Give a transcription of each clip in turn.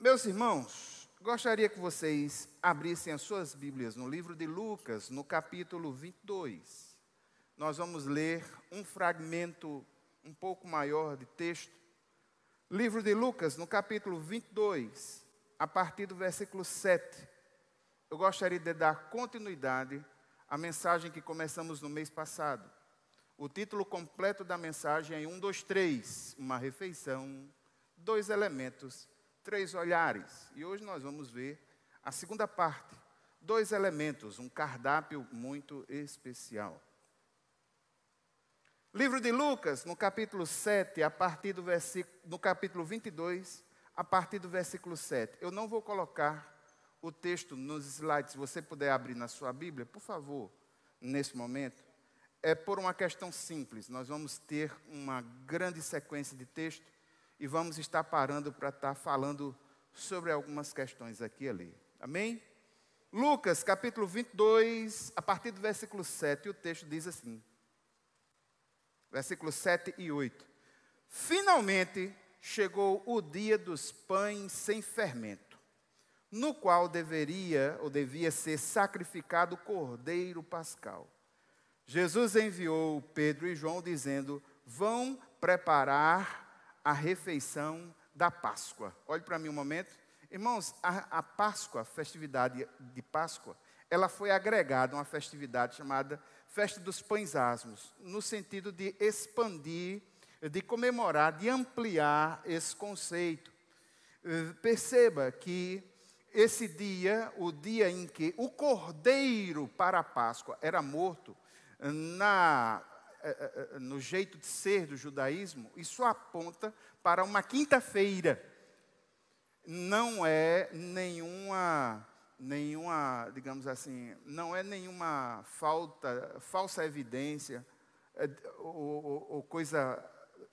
Meus irmãos, gostaria que vocês abrissem as suas Bíblias no livro de Lucas, no capítulo 22. Nós vamos ler um fragmento um pouco maior de texto. Livro de Lucas, no capítulo 22, a partir do versículo 7. Eu gostaria de dar continuidade à mensagem que começamos no mês passado. O título completo da mensagem é 1, 2, 3, uma refeição, 2 elementos, 3 olhares. E hoje nós vamos ver a segunda parte, 2 elementos, um cardápio muito especial. Livro de Lucas, no capítulo 7, a partir do no capítulo 22, a partir do versículo 7. Eu não vou colocar o texto nos slides, se você puder abrir na sua Bíblia, por favor, nesse momento. É por uma questão simples, nós vamos ter uma grande sequência de texto e vamos estar parando para estar falando sobre algumas questões aqui e ali. Amém? Lucas, capítulo 22, a partir do versículo 7, o texto diz assim. Versículos 7 e 8. Finalmente chegou o dia dos pães sem fermento, no qual devia ser sacrificado o cordeiro pascal. Jesus enviou Pedro e João dizendo, vão preparar a refeição da Páscoa. Olhe para mim um momento. Irmãos, a Páscoa, a festividade de Páscoa, ela foi agregada a uma festividade chamada Festa dos Pães Asmos, no sentido de expandir, de comemorar, de ampliar esse conceito. Perceba que esse dia, o dia em que o cordeiro para a Páscoa era morto, no jeito de ser do judaísmo, isso aponta para uma quinta-feira. Não é nenhuma, digamos assim, não é nenhuma falsa evidência ou coisa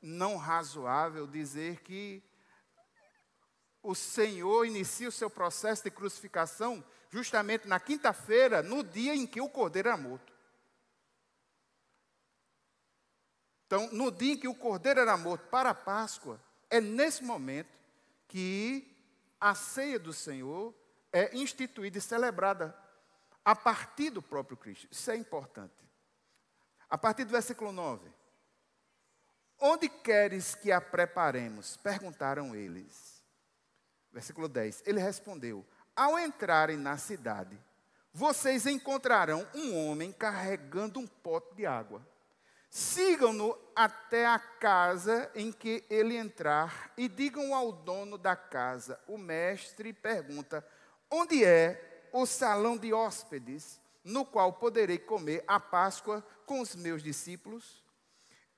não razoável dizer que o Senhor inicia o seu processo de crucificação justamente na quinta-feira, no dia em que o cordeiro era morto. Então, no dia em que o cordeiro era morto para a Páscoa, é nesse momento que a ceia do Senhor é instituída e celebrada a partir do próprio Cristo. Isso é importante. A partir do versículo 9. Onde queres que a preparemos? Perguntaram eles. Versículo 10. Ele respondeu, ao entrarem na cidade, vocês encontrarão um homem carregando um pote de água. Sigam-no até a casa em que ele entrar e digam ao dono da casa. O mestre pergunta, onde é o salão de hóspedes, no qual poderei comer a Páscoa com os meus discípulos?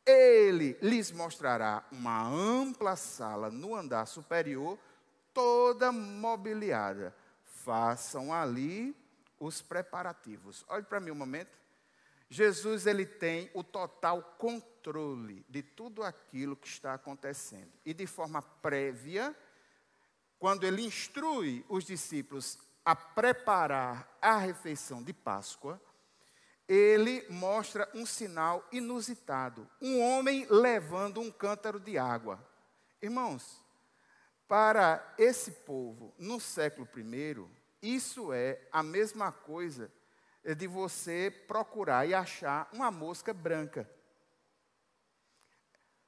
Ele lhes mostrará uma ampla sala no andar superior, toda mobiliada. Façam ali os preparativos. Olhe para mim um momento. Jesus, ele tem o total controle de tudo aquilo que está acontecendo. E de forma prévia, quando ele instrui os discípulos a preparar a refeição de Páscoa, ele mostra um sinal inusitado. Um homem levando um cântaro de água. Irmãos, para esse povo, no século I, isso é a mesma coisa de você procurar e achar uma mosca branca.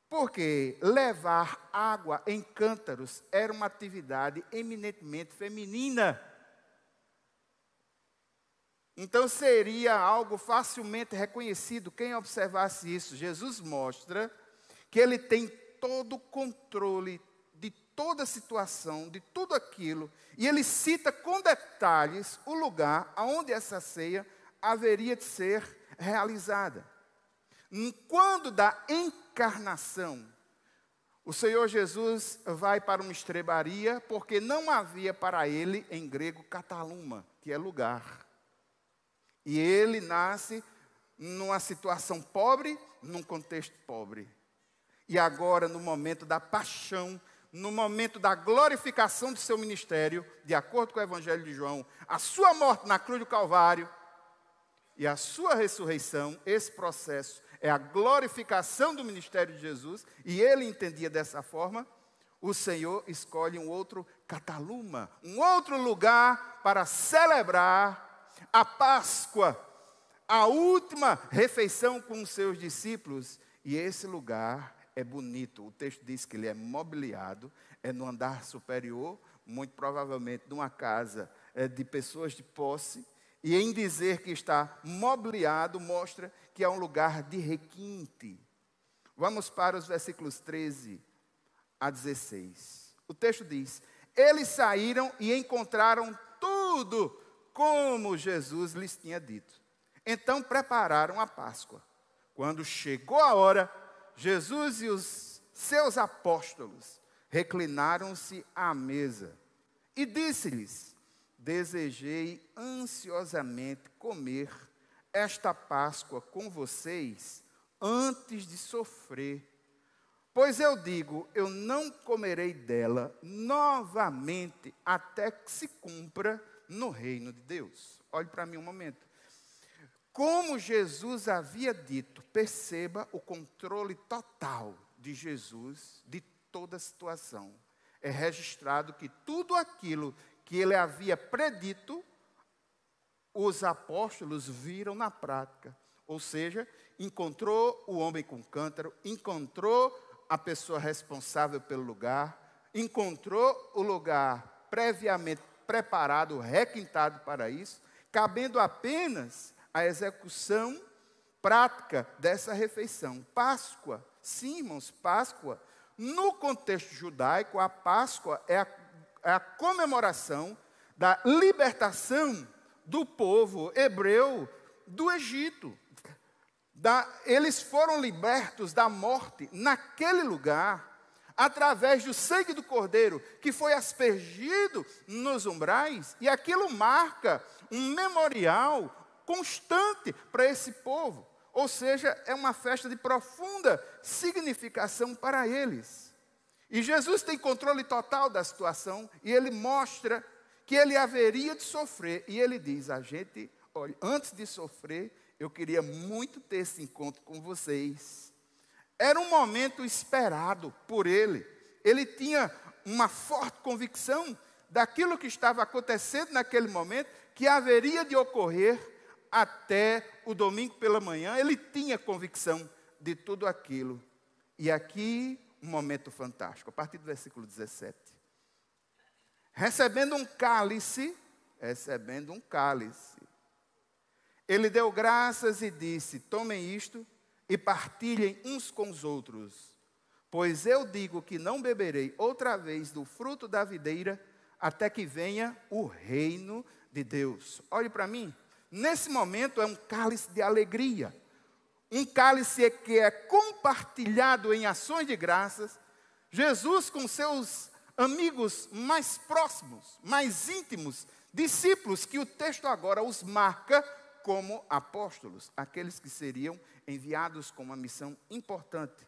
Porque levar água em cântaros era uma atividade eminentemente feminina. Então seria algo facilmente reconhecido quem observasse isso. Jesus mostra que ele tem todo o controle de toda a situação, de tudo aquilo, e ele cita com detalhes o lugar onde essa ceia haveria de ser realizada. Quando da encarnação, o Senhor Jesus vai para uma estrebaria, porque não havia para ele, em grego, kataluma, que é lugar. E ele nasce numa situação pobre, num contexto pobre. E agora, no momento da paixão, no momento da glorificação do seu ministério, de acordo com o Evangelho de João, a sua morte na cruz do Calvário e a sua ressurreição, esse processo é a glorificação do ministério de Jesus, e ele entendia dessa forma. o Senhor escolhe um outro Cataluma, um outro lugar para celebrar a Páscoa, a última refeição com os seus discípulos. E esse lugar é bonito. O texto diz que ele é mobiliado, é no andar superior, muito provavelmente numa casa de pessoas de posse. E em dizer que está mobiliado, mostra que é um lugar de requinte. Vamos para os versículos 13 a 16. O texto diz: eles saíram e encontraram tudo como Jesus lhes tinha dito. Então prepararam a Páscoa. Quando chegou a hora, Jesus e os seus apóstolos reclinaram-se à mesa. E disse-lhes: desejei ansiosamente comer esta Páscoa com vocês antes de sofrer. Pois eu digo, eu não comerei dela novamente até que se cumpra no reino de Deus. Olhe para mim um momento. Como Jesus havia dito, perceba o controle total de Jesus de toda a situação. É registrado que tudo aquilo que ele havia predito, os apóstolos viram na prática. Ou seja, encontrou o homem com cântaro, encontrou a pessoa responsável pelo lugar, encontrou o lugar previamente preparado, requintado para isso, cabendo apenas a execução prática dessa refeição. Páscoa, sim, irmãos, Páscoa, no contexto judaico, a Páscoa é a comemoração da libertação do povo hebreu do Egito. Eles foram libertos da morte naquele lugar, através do sangue do Cordeiro, que foi aspergido nos umbrais, e aquilo marca um memorial constante para esse povo. Ou seja, é uma festa de profunda significação para eles. E Jesus tem controle total da situação, e ele mostra que ele haveria de sofrer. E ele diz a gente: olha, antes de sofrer, eu queria muito ter esse encontro com vocês. Era um momento esperado por ele. Ele tinha uma forte convicção daquilo que estava acontecendo naquele momento, que haveria de ocorrer até o domingo pela manhã. Ele tinha convicção de tudo aquilo. E aqui, um momento fantástico, a partir do versículo 17. Recebendo um cálice, ele deu graças e disse: tomem isto e partilhem uns com os outros, pois eu digo que não beberei outra vez do fruto da videira, até que venha o reino de Deus. Olhe para mim, nesse momento é um cálice de alegria, um cálice que é compartilhado em ações de graças. Jesus com seus amigos mais próximos, mais íntimos, discípulos, que o texto agora os marca como apóstolos, aqueles que seriam enviados com uma missão importante.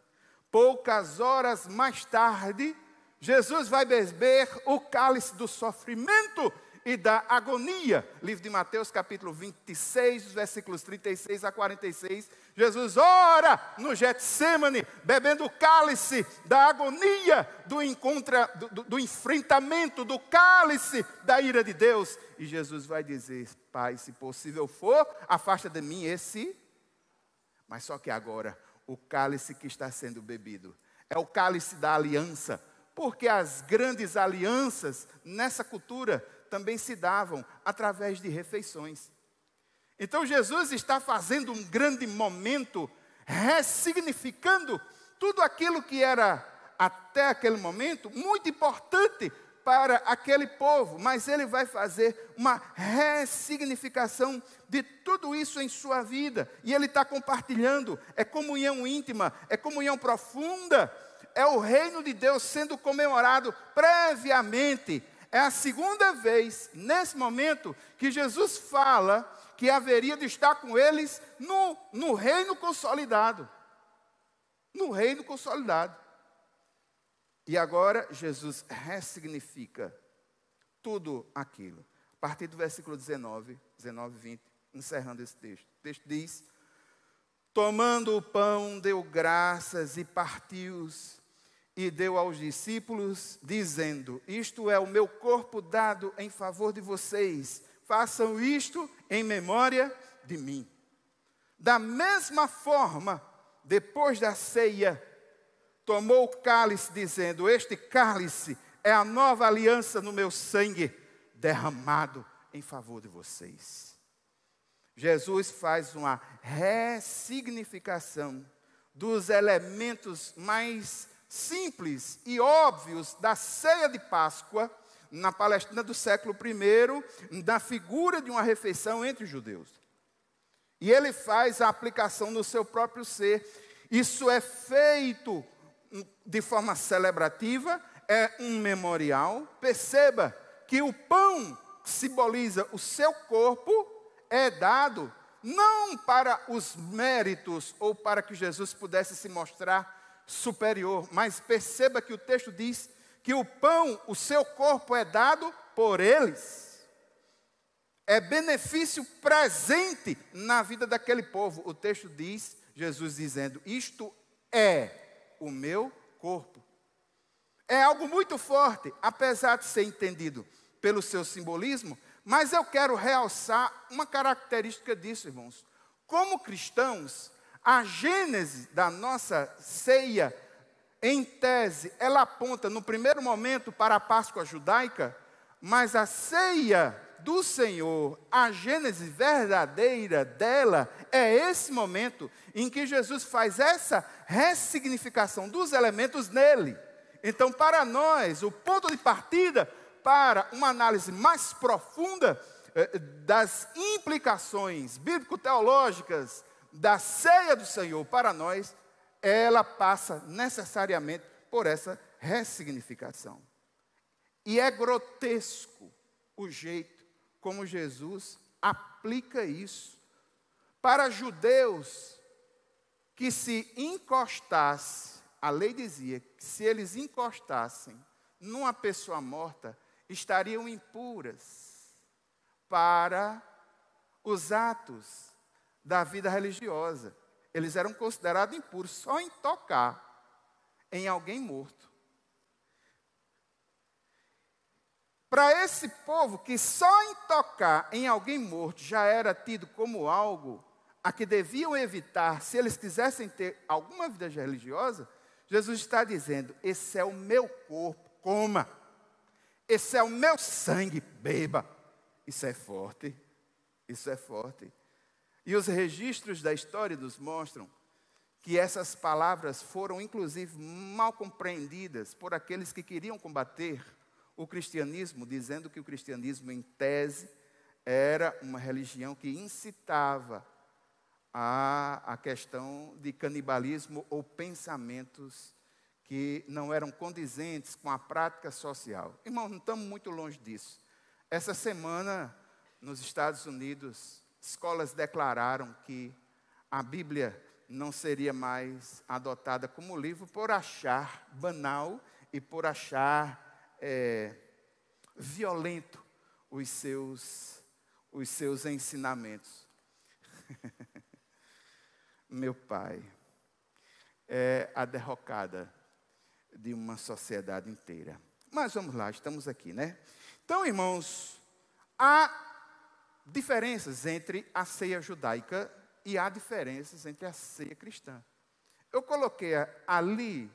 Poucas horas mais tarde, Jesus vai beber o cálice do sofrimento e da agonia. Livro de Mateus, capítulo 26, versículos 36 a 46. Jesus ora no Getsêmani, bebendo o cálice da agonia, do enfrentamento, do cálice da ira de Deus. E Jesus vai dizer: Pai, se possível for, afasta de mim esse. Mas só que agora, o cálice que está sendo bebido é o cálice da aliança, porque as grandes alianças nessa cultura também se davam através de refeições. Então Jesus está fazendo um grande momento, ressignificando tudo aquilo que era até aquele momento muito importante para aquele povo, mas ele vai fazer uma ressignificação de tudo isso em sua vida, e ele está compartilhando. É comunhão íntima, é comunhão profunda, é o reino de Deus sendo comemorado previamente. É a segunda vez, nesse momento, que Jesus fala que haveria de estar com eles no reino consolidado. No reino consolidado. E agora, Jesus ressignifica tudo aquilo. A partir do versículo 19 e 20, encerrando esse texto. O texto diz: tomando o pão, deu graças e partiu-os, e deu aos discípulos, dizendo: isto é o meu corpo dado em favor de vocês. Façam isto em memória de mim. Da mesma forma, depois da ceia, tomou o cálice, dizendo: este cálice é a nova aliança no meu sangue, derramado em favor de vocês. Jesus faz uma ressignificação dos elementos mais simples e óbvios da ceia de Páscoa, na Palestina do século I, da figura de uma refeição entre os judeus. E ele faz a aplicação no seu próprio ser. Isso é feito de forma celebrativa, é um memorial. Perceba que o pão que simboliza o seu corpo é dado não para os méritos ou para que Jesus pudesse se mostrar superior, mas perceba que o texto diz que o pão, o seu corpo é dado por eles. É benefício presente na vida daquele povo. O texto diz, Jesus dizendo: isto é o meu corpo. É algo muito forte, apesar de ser entendido pelo seu simbolismo, mas eu quero realçar uma característica disso, irmãos. Como cristãos, a gênese da nossa ceia, em tese, ela aponta no primeiro momento para a Páscoa judaica, mas a ceia do Senhor, a gênese verdadeira dela, é esse momento em que Jesus faz essa ressignificação dos elementos nele. Então, para nós, o ponto de partida para uma análise mais profunda das implicações bíblico-teológicas da ceia do Senhor para nós, ela passa necessariamente por essa ressignificação. E é grotesco o jeito como Jesus aplica isso. Para judeus que se encostassem, a lei dizia que se eles encostassem numa pessoa morta, estariam impuras para os atos da vida religiosa. Eles eram considerados impuros só em tocar em alguém morto. Para esse povo que só em tocar em alguém morto já era tido como algo a que deviam evitar se eles quisessem ter alguma vida religiosa, Jesus está dizendo: esse é o meu corpo, coma. Esse é o meu sangue, beba. Isso é forte, isso é forte. E os registros da história nos mostram que essas palavras foram, inclusive, mal compreendidas por aqueles que queriam combater o cristianismo, dizendo que o cristianismo, em tese, era uma religião que incitava a questão de canibalismo ou pensamentos que não eram condizentes com a prática social. Irmão, não estamos muito longe disso. Essa semana, nos Estados Unidos, escolas declararam que a Bíblia não seria mais adotada como livro por achar banal e por achar violento os seus ensinamentos. Meu pai, é a derrocada de uma sociedade inteira. Mas vamos lá, estamos aqui, né? Então, irmãos, há diferenças entre a ceia judaica e há diferenças entre a ceia cristã. Eu coloquei ali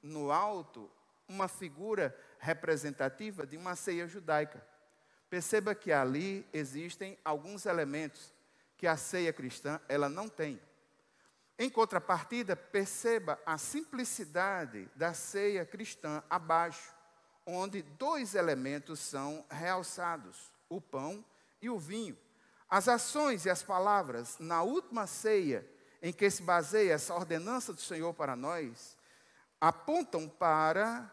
no alto uma figura representativa de uma ceia judaica. Perceba que ali existem alguns elementos que a ceia cristã ela não tem. Em contrapartida, perceba a simplicidade da ceia cristã abaixo, onde dois elementos são realçados: o pão e o vinho. As ações e as palavras na última ceia, em que se baseia essa ordenança do Senhor para nós, apontam para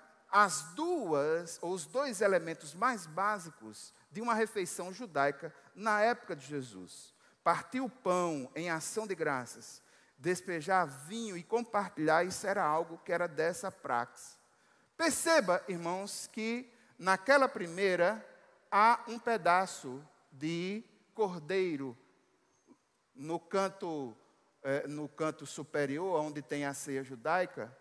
os dois elementos mais básicos de uma refeição judaica na época de Jesus. Partir o pão em ação de graças, despejar vinho e compartilhar, isso era algo que era dessa praxe. Perceba, irmãos, que naquela primeira há um pedaço de cordeiro no canto superior, onde tem a ceia judaica.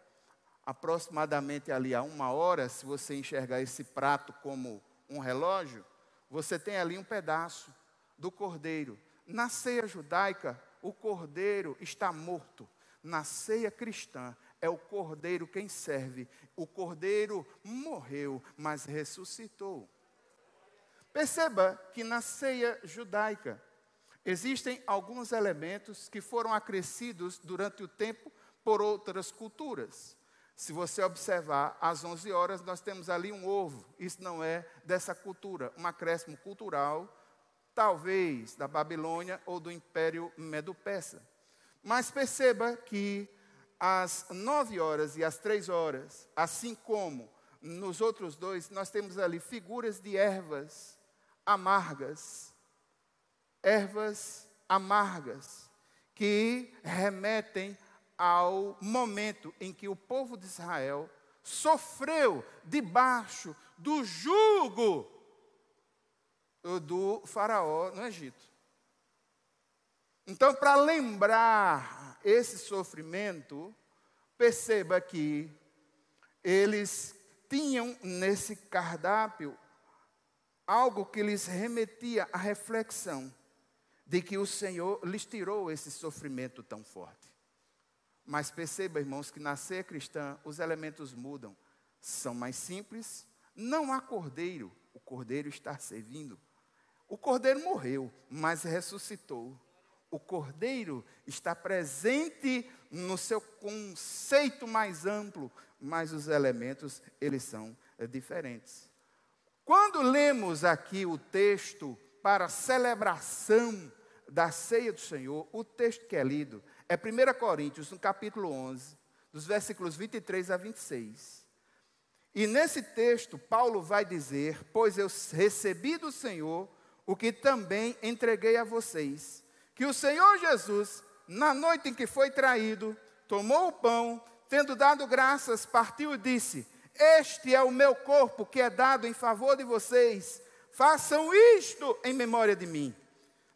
aproximadamente ali a 1 hora, se você enxergar esse prato como um relógio, você tem ali um pedaço do cordeiro. Na ceia judaica, o cordeiro está morto. Na ceia cristã, é o cordeiro quem serve. O cordeiro morreu, mas ressuscitou. Perceba que na ceia judaica, existem alguns elementos que foram acrescidos durante o tempo por outras culturas. Se você observar, às 11 horas, nós temos ali um ovo. Isso não é dessa cultura, um acréscimo cultural, talvez da Babilônia ou do Império Medo-Persa. Mas perceba que às 9 horas e às 3 horas, assim como nos outros dois, nós temos ali figuras de ervas amargas. Ervas amargas, que remetem ao momento em que o povo de Israel sofreu debaixo do jugo do faraó no Egito. Então, para lembrar esse sofrimento, perceba que eles tinham nesse cardápio algo que lhes remetia à reflexão de que o Senhor lhes tirou esse sofrimento tão forte. Mas perceba, irmãos, que na ceia cristã os elementos mudam. São mais simples, não há cordeiro, o cordeiro está servindo. O cordeiro morreu, mas ressuscitou. O cordeiro está presente no seu conceito mais amplo, mas os elementos, eles são diferentes. Quando lemos aqui o texto para a celebração da ceia do Senhor, o texto que é lido é 1 Coríntios, no capítulo 11, dos versículos 23 a 26. E nesse texto, Paulo vai dizer: pois eu recebi do Senhor o que também entreguei a vocês, que o Senhor Jesus, na noite em que foi traído, tomou o pão, tendo dado graças, partiu e disse: este é o meu corpo que é dado em favor de vocês, façam isto em memória de mim.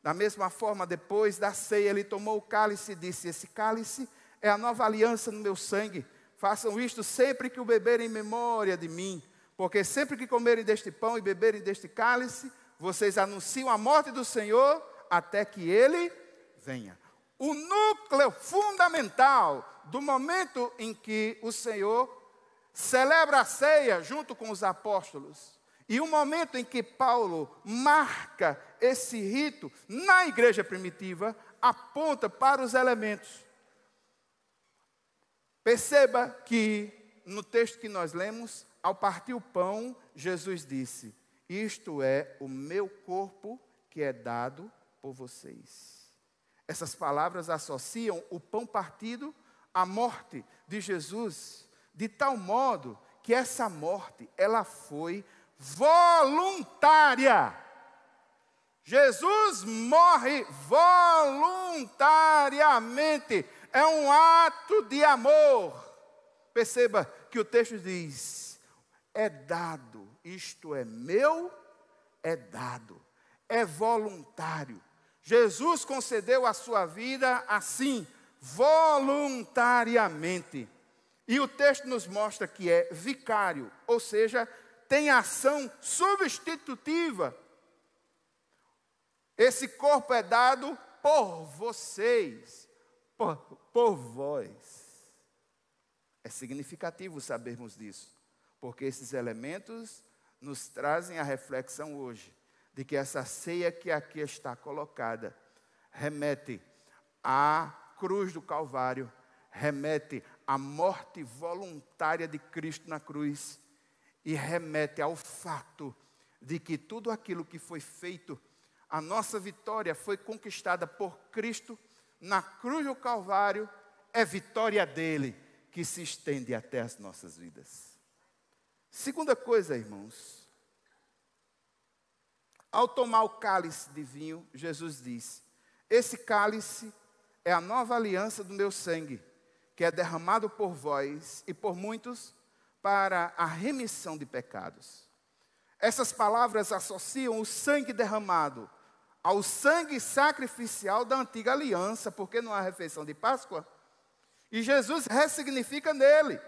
Da mesma forma, depois da ceia, ele tomou o cálice e disse: esse cálice é a nova aliança no meu sangue. Façam isto sempre que o beberem em memória de mim. Porque sempre que comerem deste pão e beberem deste cálice, vocês anunciam a morte do Senhor até que Ele venha. O núcleo fundamental do momento em que o Senhor celebra a ceia junto com os apóstolos, e o momento em que Paulo marca esse rito na igreja primitiva, aponta para os elementos. Perceba que no texto que nós lemos, ao partir o pão, Jesus disse: isto é o meu corpo que é dado por vocês. Essas palavras associam o pão partido à morte de Jesus, de tal modo que essa morte, ela foi voluntária. Jesus morre voluntariamente. É um ato de amor. Perceba que o texto diz: é dado, isto é meu, é dado, é voluntário. Jesus concedeu a sua vida assim, voluntariamente. E o texto nos mostra que é vicário, ou seja, tem ação substitutiva. Esse corpo é dado por vocês, por vós. É significativo sabermos disso, porque esses elementos nos trazem a reflexão hoje, de que essa ceia que aqui está colocada, remete à cruz do Calvário, remete à morte voluntária de Cristo na cruz, e remete ao fato de que tudo aquilo que foi feito, a nossa vitória foi conquistada por Cristo na cruz do Calvário, é vitória dele que se estende até as nossas vidas. Segunda coisa, irmãos, ao tomar o cálice de vinho, Jesus diz: esse cálice é a nova aliança do meu sangue, que é derramado por vós e por muitos para a remissão de pecados. Essas palavras associam o sangue derramado ao sangue sacrificial da antiga aliança, porque não há refeição de Páscoa. E Jesus ressignifica nele.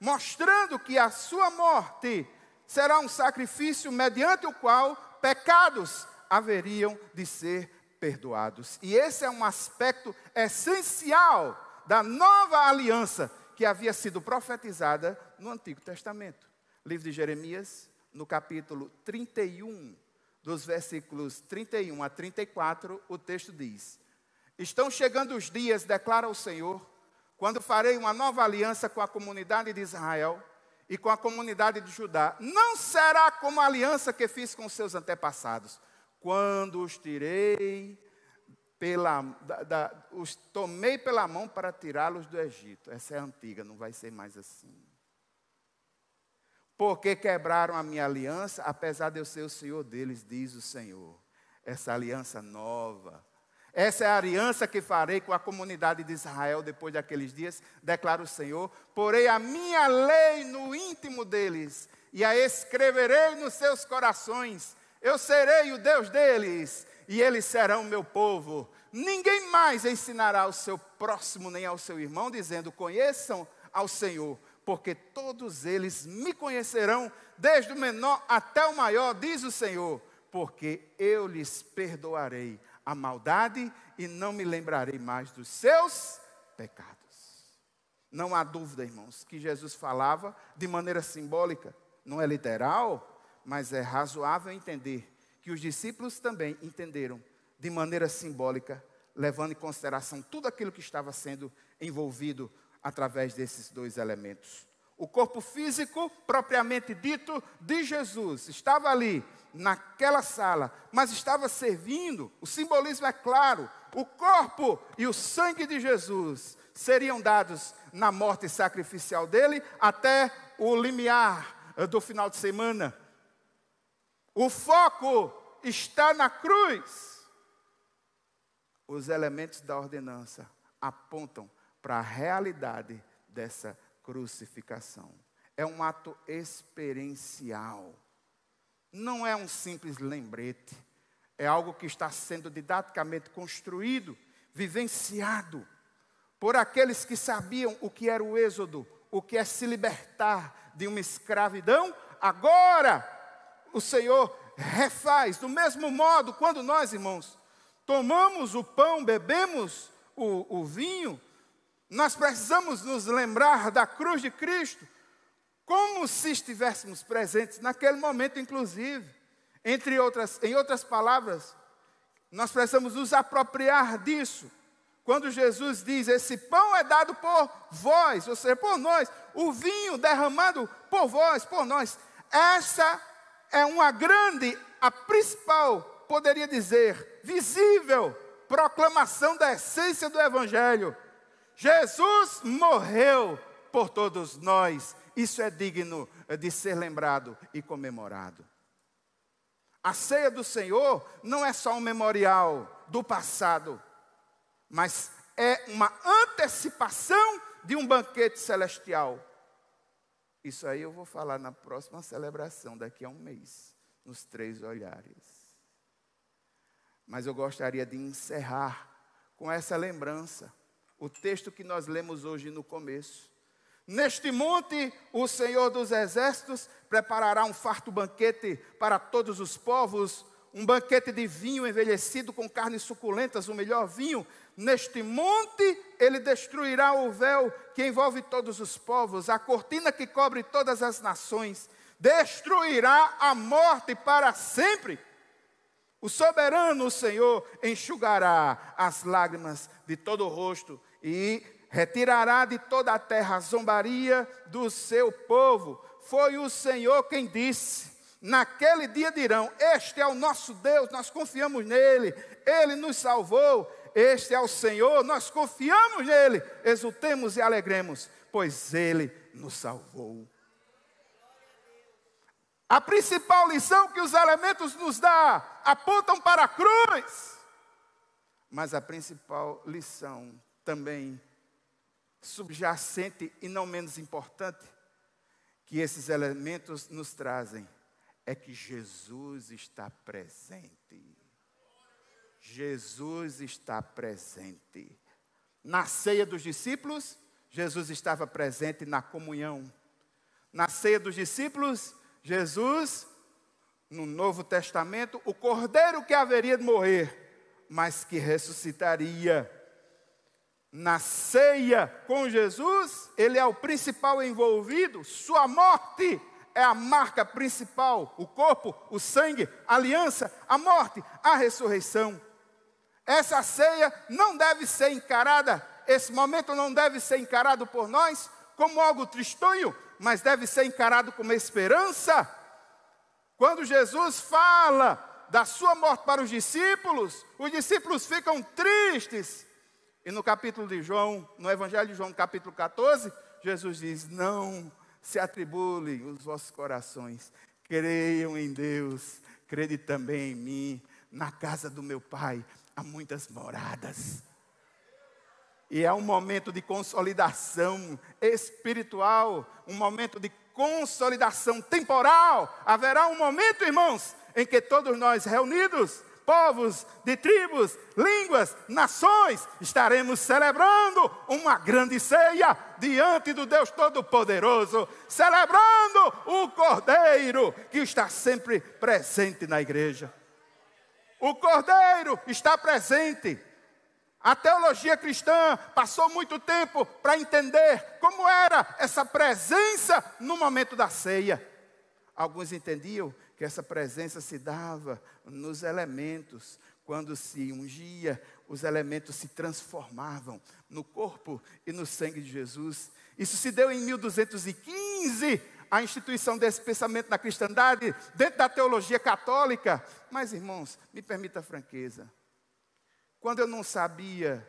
mostrando que a sua morte será um sacrifício mediante o qual pecados haveriam de ser perdoados. E esse é um aspecto essencial da nova aliança que havia sido profetizada no Antigo Testamento. Livro de Jeremias, no capítulo 31, dos versículos 31 a 34, o texto diz: estão chegando os dias, declara o Senhor, quando farei uma nova aliança com a comunidade de Israel e com a comunidade de Judá. Não será como a aliança que fiz com seus antepassados, quando os tirei os tomei pela mão para tirá-los do Egito. Essa é a antiga, não vai ser mais assim. Porque quebraram a minha aliança, apesar de eu ser o Senhor deles, diz o Senhor. Essa aliança nova, essa é a aliança que farei com a comunidade de Israel depois daqueles dias, declara o Senhor. Porei a minha lei no íntimo deles e a escreverei nos seus corações. Eu serei o Deus deles e eles serão meu povo. Ninguém mais ensinará ao seu próximo nem ao seu irmão, dizendo: conheçam ao Senhor, porque todos eles me conhecerão, desde o menor até o maior, diz o Senhor, porque eu lhes perdoarei a maldade e não me lembrarei mais dos seus pecados. Não há dúvida, irmãos, que Jesus falava de maneira simbólica, não é literal, mas é razoável entender que os discípulos também entenderam de maneira simbólica, levando em consideração tudo aquilo que estava sendo envolvido através desses dois elementos. O corpo físico, propriamente dito, de Jesus, estava ali, naquela sala, mas estava servindo, o simbolismo é claro, o corpo e o sangue de Jesus seriam dados na morte sacrificial dele, até o limiar do final de semana. O foco está na cruz. Os elementos da ordenança apontam para a realidade dessa crucificação. É um ato experiencial. Não é um simples lembrete. É algo que está sendo didaticamente construído, vivenciado, por aqueles que sabiam o que era o êxodo, o que é se libertar de uma escravidão. Agora, o Senhor refaz, do mesmo modo, quando nós, irmãos, tomamos o pão, bebemos o vinho, nós precisamos nos lembrar da cruz de Cristo, como se estivéssemos presentes naquele momento, inclusive. Em outras palavras, nós precisamos nos apropriar disso. Quando Jesus diz: esse pão é dado por vós, ou seja, por nós, o vinho derramado por vós, por nós. Essa é a principal, poderia dizer, visível proclamação da essência do Evangelho. Jesus morreu por todos nós. Isso é digno de ser lembrado e comemorado. A ceia do Senhor não é só um memorial do passado, mas é uma antecipação de um banquete celestial. Isso aí eu vou falar na próxima celebração, daqui a um mês, nos 3 olhares. Mas eu gostaria de encerrar com essa lembrança, o texto que nós lemos hoje no começo. Neste monte, o Senhor dos Exércitos preparará um farto banquete para todos os povos, um banquete de vinho envelhecido com carnes suculentas, o melhor vinho. Neste monte, ele destruirá o véu que envolve todos os povos, a cortina que cobre todas as nações. Destruirá a morte para sempre. O soberano, o Senhor, enxugará as lágrimas de todo o rosto e retirará de toda a terra a zombaria do seu povo. Foi o Senhor quem disse: naquele dia dirão: este é o nosso Deus, nós confiamos nele, ele nos salvou. Este é o Senhor, nós confiamos nele, exultemos e alegremos, pois ele nos salvou. A principal lição que os elementos nos dão apontam para a cruz. Mas a principal lição também subjacente e não menos importante que esses elementos nos trazem é que Jesus está presente. Jesus está presente. Na ceia dos discípulos, Jesus estava presente na comunhão. Na ceia dos discípulos, Jesus, no Novo Testamento, o cordeiro que haveria de morrer, mas que ressuscitaria. Na ceia com Jesus, ele é o principal envolvido, sua morte é a marca principal, o corpo, o sangue, a aliança, a morte, a ressurreição. Essa ceia não deve ser encarada, esse momento não deve ser encarado por nós como algo tristonho, mas deve ser encarado como esperança. Quando Jesus fala da sua morte para os discípulos ficam tristes. E no capítulo de João, no Evangelho de João, capítulo 14, Jesus diz: não se atribulem os vossos corações, creiam em Deus, crede também em mim. Na casa do meu Pai há muitas moradas. E é um momento de consolidação espiritual, um momento de consolidação temporal. Haverá um momento, irmãos, em que todos nós reunidos, povos de tribos, línguas, nações, estaremos celebrando uma grande ceia diante do Deus Todo-Poderoso, celebrando o Cordeiro que está sempre presente na igreja. O Cordeiro está presente. A teologia cristã passou muito tempo para entender como era essa presença no momento da ceia. Alguns entendiam que essa presença se dava nos elementos. Quando se ungia, os elementos se transformavam no corpo e no sangue de Jesus. Isso se deu em 1215, a instituição desse pensamento na cristandade, dentro da teologia católica. Mas, irmãos, me permita a franqueza. Quando eu não sabia,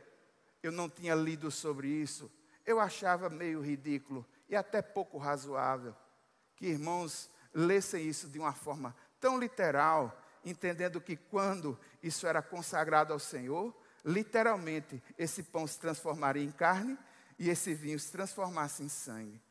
eu não tinha lido sobre isso, eu achava meio ridículo e até pouco razoável que irmãos lessem isso de uma forma tão literal, entendendo que quando isso era consagrado ao Senhor, literalmente esse pão se transformaria em carne e esse vinho se transformasse em sangue.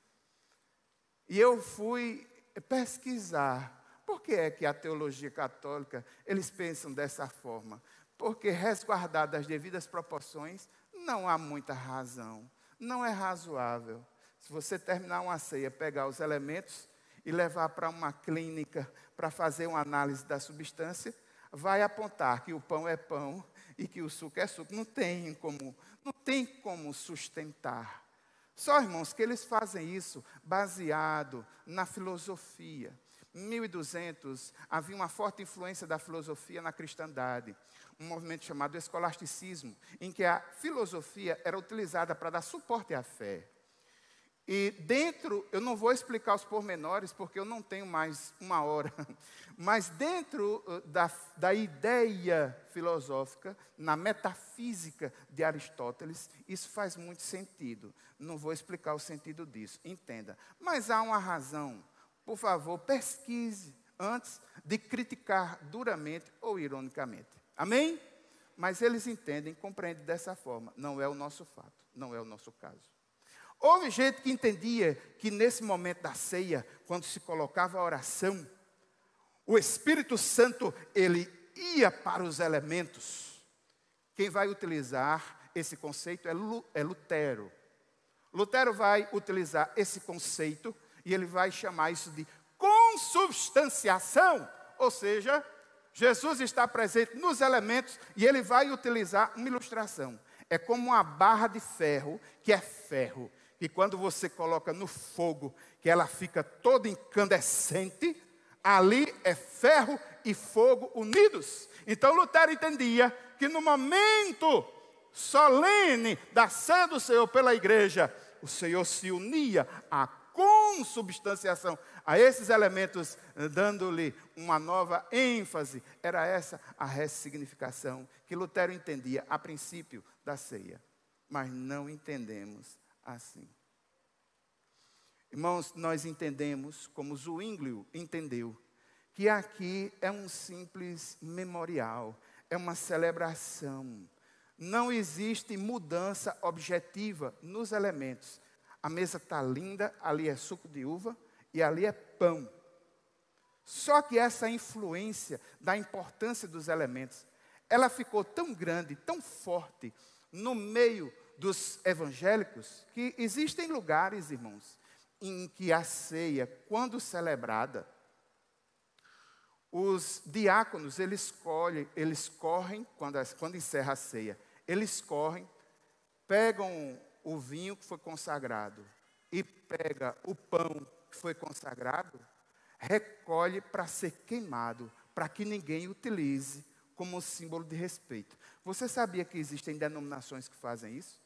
E eu fui pesquisar por que é que a teologia católica, eles pensam dessa forma. Porque resguardadas as devidas proporções, não há muita razão. Não é razoável. Se você terminar uma ceia, pegar os elementos e levar para uma clínica para fazer uma análise da substância, vai apontar que o pão é pão e que o suco é suco. Não tem como sustentar. Só, irmãos, que eles fazem isso baseado na filosofia. Em 1200, havia uma forte influência da filosofia na cristandade. Um movimento chamado escolasticismo, em que a filosofia era utilizada para dar suporte à fé. E dentro, eu não vou explicar os pormenores, porque eu não tenho mais uma hora, mas dentro da ideia filosófica, na metafísica de Aristóteles, isso faz muito sentido. Não vou explicar o sentido disso, entenda. Mas há uma razão. Por favor, pesquise antes de criticar duramente ou ironicamente. Amém? Mas eles entendem, compreendem dessa forma. Não é o nosso fato, não é o nosso caso. Houve gente que entendia que nesse momento da ceia, quando se colocava a oração, o Espírito Santo, ele ia para os elementos. Quem vai utilizar esse conceito é Lutero. Lutero vai utilizar esse conceito e ele vai chamar isso de consubstanciação, ou seja, Jesus está presente nos elementos e ele vai utilizar uma ilustração. É como uma barra de ferro, que é ferro, e quando você coloca no fogo, que ela fica toda incandescente, ali é ferro e fogo unidos. Então Lutero entendia que no momento solene da ceia do Senhor pela igreja, o Senhor se unia à consubstanciação a esses elementos, dando-lhe uma nova ênfase. Era essa a ressignificação que Lutero entendia a princípio da ceia. Mas não entendemos assim. Irmãos, nós entendemos, como Zwinglio entendeu, que aqui é um simples memorial, é uma celebração. Não existe mudança objetiva nos elementos. A mesa está linda, ali é suco de uva e ali é pão. Só que essa influência da importância dos elementos, ela ficou tão grande, tão forte no meio dos evangélicos, que existem lugares, irmãos, em que a ceia, quando celebrada, os diáconos, eles correm, quando encerra a ceia, eles correm, pegam o vinho que foi consagrado e pega o pão que foi consagrado, recolhe para ser queimado, para que ninguém utilize como um símbolo de respeito. Você sabia que existem denominações que fazem isso?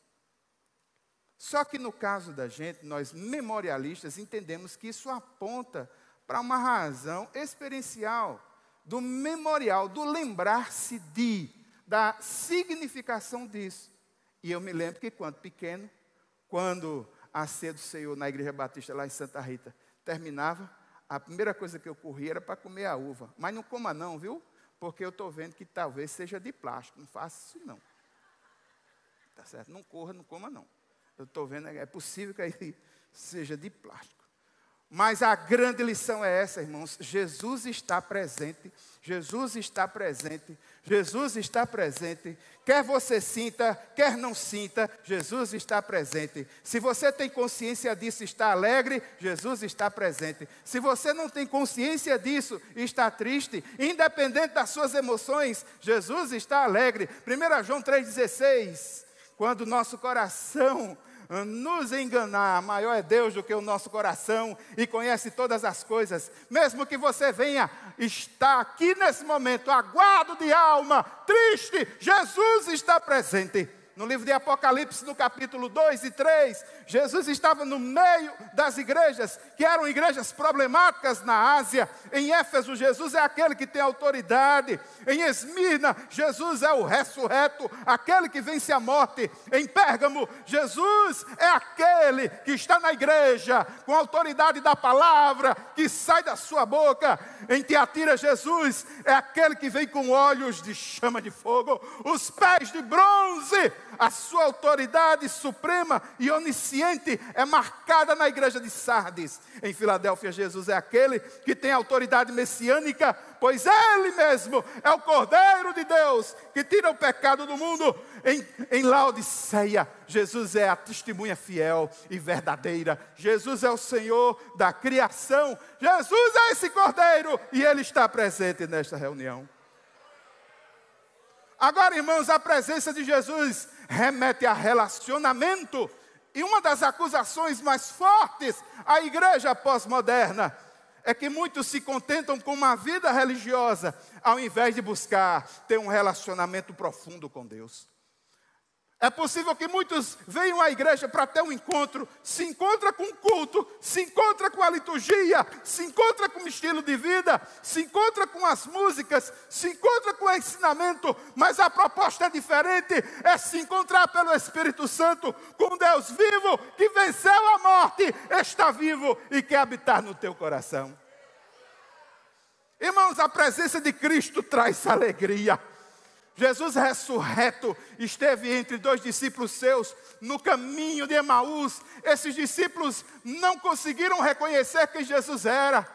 Só que no caso da gente, nós memorialistas entendemos que isso aponta para uma razão experiencial, do memorial, do lembrar-se da significação disso. E eu me lembro que quando pequeno, quando a ceia do Senhor na Igreja Batista lá em Santa Rita terminava, a primeira coisa que eu corria era para comer a uva. Mas não coma não, viu? Porque eu estou vendo que talvez seja de plástico. Não faça isso não. Tá certo? Não corra, não coma não. Eu estou vendo, é possível que aí seja de plástico. Mas a grande lição é essa, irmãos. Jesus está presente. Jesus está presente. Jesus está presente. Quer você sinta, quer não sinta, Jesus está presente. Se você tem consciência disso e está alegre, Jesus está presente. Se você não tem consciência disso e está triste, independente das suas emoções, Jesus está alegre. 1 João 3,16, quando o nosso coração nos enganar, maior é Deus do que o nosso coração e conhece todas as coisas. Mesmo que você venha estar aqui nesse momento, aguado de alma, triste, Jesus está presente. No livro de Apocalipse, no capítulo 2 e 3, Jesus estava no meio das igrejas, que eram igrejas problemáticas na Ásia. Em Éfeso, Jesus é aquele que tem autoridade. Em Esmirna, Jesus é o ressurreto, aquele que vence a morte. Em Pérgamo, Jesus é aquele que está na igreja, com a autoridade da palavra, que sai da sua boca. Em Tiatira, Jesus é aquele que vem com olhos de chama de fogo, os pés de bronze. A sua autoridade suprema e onisciente é marcada na igreja de Sardes. Em Filadélfia, Jesus é aquele que tem autoridade messiânica, pois Ele mesmo é o Cordeiro de Deus que tira o pecado do mundo. Em Laodiceia, Jesus é a testemunha fiel e verdadeira. Jesus é o Senhor da criação. Jesus é esse Cordeiro e Ele está presente nesta reunião. Agora, irmãos, a presença de Jesus remete a relacionamento. E uma das acusações mais fortes à igreja pós-moderna é que muitos se contentam com uma vida religiosa, ao invés de buscar ter um relacionamento profundo com Deus. É possível que muitos venham à igreja para ter um encontro, se encontra com o culto, se encontra com a liturgia, se encontra com o estilo de vida, se encontra com as músicas, se encontra com o ensinamento, mas a proposta é diferente, é se encontrar pelo Espírito Santo com Deus vivo, que venceu a morte, está vivo e quer habitar no teu coração. Irmãos, a presença de Cristo traz alegria. Jesus ressurreto esteve entre dois discípulos seus no caminho de Emaús. Esses discípulos não conseguiram reconhecer quem Jesus era.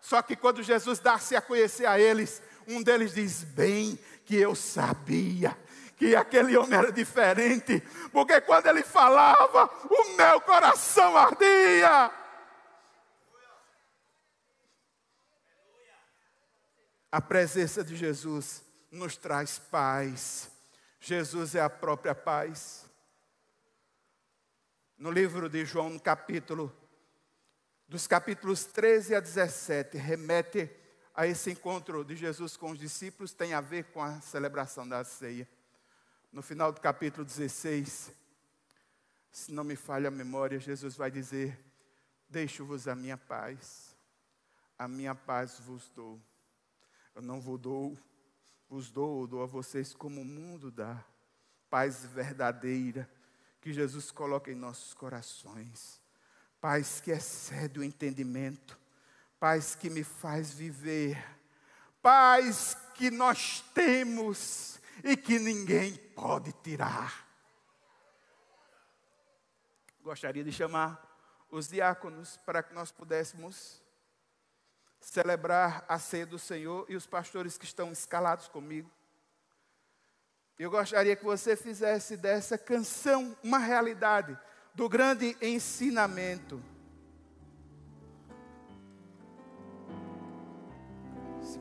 Só que quando Jesus dá-se a conhecer a eles, um deles diz: bem que eu sabia que aquele homem era diferente, porque quando ele falava, o meu coração ardia. A presença de Jesus nos traz paz. Jesus é a própria paz. No livro de João, dos capítulos 13 a 17, remete a esse encontro de Jesus com os discípulos, tem a ver com a celebração da ceia. No final do capítulo 16, se não me falha a memória, Jesus vai dizer: deixo-vos a minha paz vos dou. Eu não vos dou a vocês como o mundo dá. Paz verdadeira que Jesus coloca em nossos corações. Paz que excede o entendimento. Paz que me faz viver. Paz que nós temos e que ninguém pode tirar. Gostaria de chamar os diáconos para que nós pudéssemos celebrar a ceia do Senhor e os pastores que estão escalados comigo. Eu gostaria que você fizesse dessa canção uma realidade do grande ensinamento.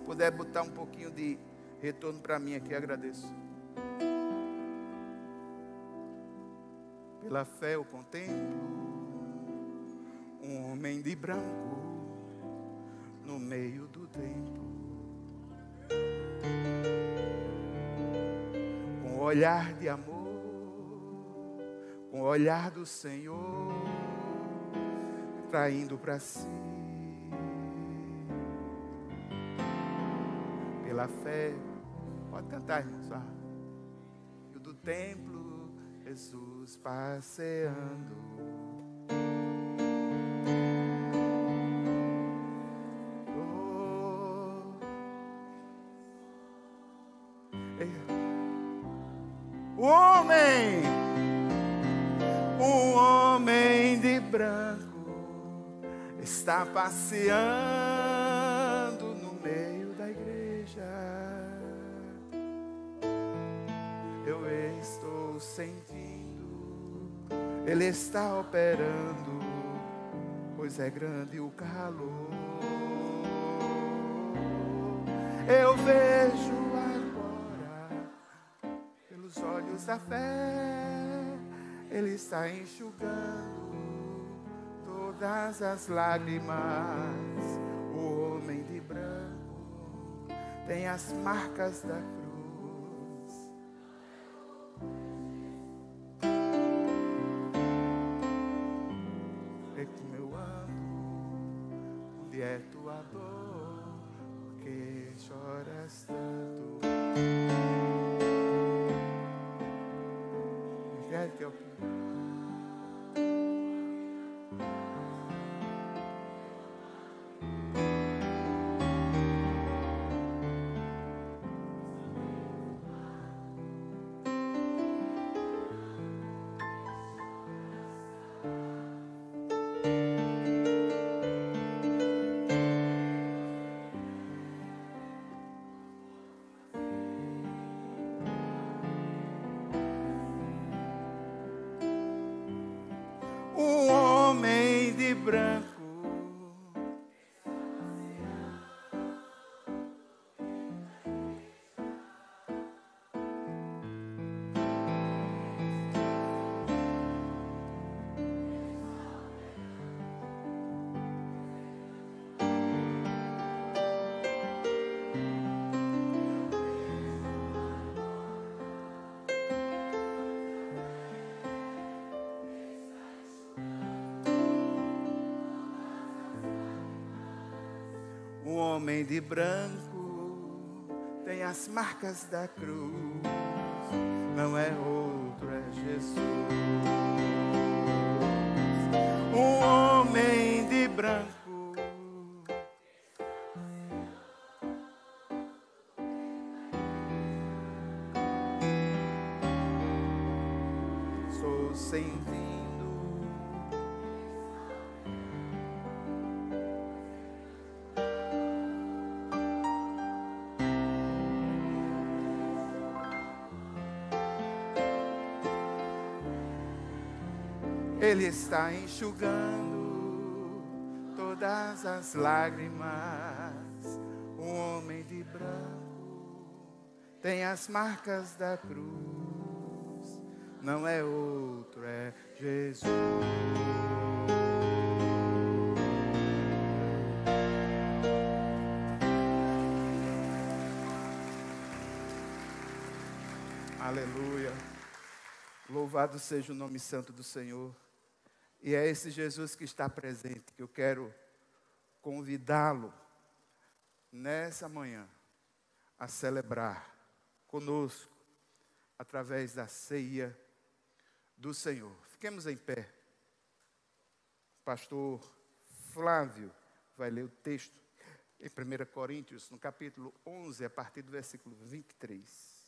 puder botar um pouquinho de retorno para mim aqui, agradeço. Pela fé eu contemplo um homem de branco no meio do templo, com olhar de amor, com o olhar do Senhor, traindo para si. Pela fé, pode cantar, irmãos, e o do templo, Jesus passeando. Um homem de branco está passeando no meio da igreja. Eu estou sentindo, ele está operando, pois é grande o calor. Eu vejo pelos olhos da fé, ele está enxugando todas as lágrimas. O homem de branco tem as marcas da cruz. E como eu ando, onde é tua dor? Por que choras tanto? Que eu... Um homem de branco tem as marcas da cruz. Não é outro, é Jesus. Um homem de branco estou sentindo. Ele está enxugando todas as lágrimas. Um homem de branco tem as marcas da cruz. Não é outro, é Jesus. Aleluia. Louvado seja o nome santo do Senhor. E é esse Jesus que está presente, que eu quero convidá-lo nessa manhã a celebrar conosco através da ceia do Senhor. Fiquemos em pé. O pastor Flávio vai ler o texto em 1 Coríntios, no capítulo 11, a partir do versículo 23.